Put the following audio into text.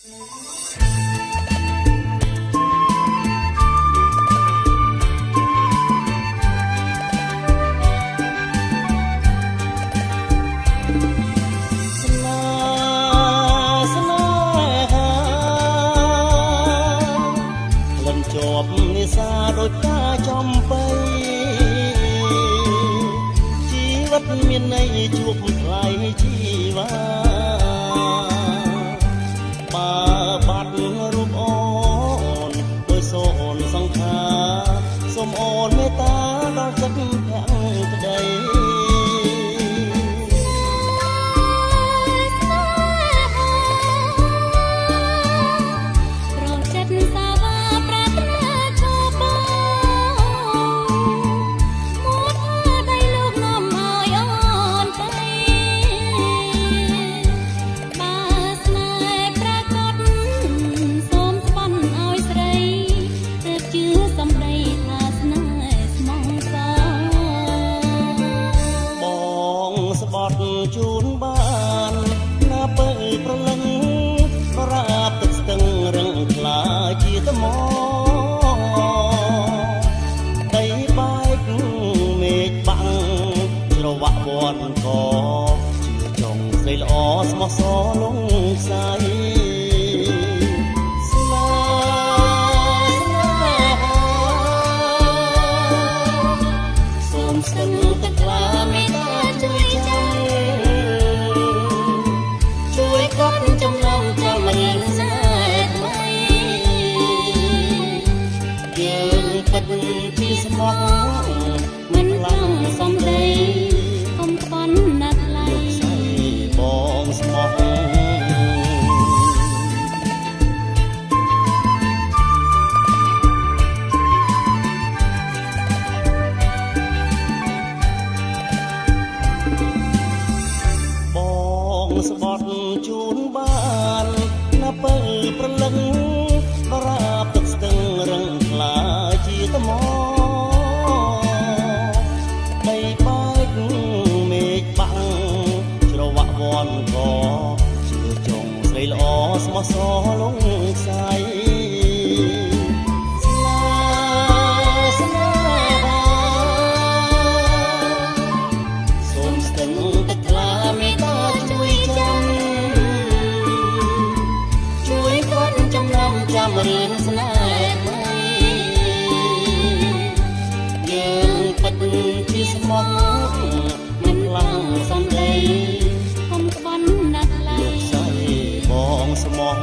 ជាប់នេសាដូចការចំបៃជីវិតមានន័យជួបថ្លៃជីវ៉ាបើបាត់រូបអូនដោយសូនសង្ខារសូមអូនមេត្តាដល់ចិត្តភ័ក្រក្តីជូនបានណាបើប្រលឹងរាបទឹកស្ទឹងរឹងខ្លាជាថ្មដីបែកមេឃបាំងច្រវាក់វត្តកជាចុងស្រីល្អស្មោះសរលងខ្សែសូមស្ទឹងទឹកថ្លាមេត្តាជួយចាំចំណងចាំរៀងស្នេហ៍ថ្មីយើងពិតជាស្មោះមិនឡងសំដីកុំខ្វន់ណាស់ថ្លៃលោកស្រីបងស្មោះបងស្បត់ជូនបានណាបើប្រលឹងរាបទឹកស្ទឹងរឹងខ្លាជាថ្មដីបែកមេឃបាំងច្រវាក់វត្តកជាចុងស្រីល្អស្មោះសរលងខ្សែសូមស្ទឹងទឹកថ្លាមេត្តាជួយចាំចាំរៀងស្នេហ៍ថ្មីយើងពិតជាស្មោះមិនឡងសំដីកុំក្បន់ណាស់ថ្លៃលោកស្រីបងស្មោះ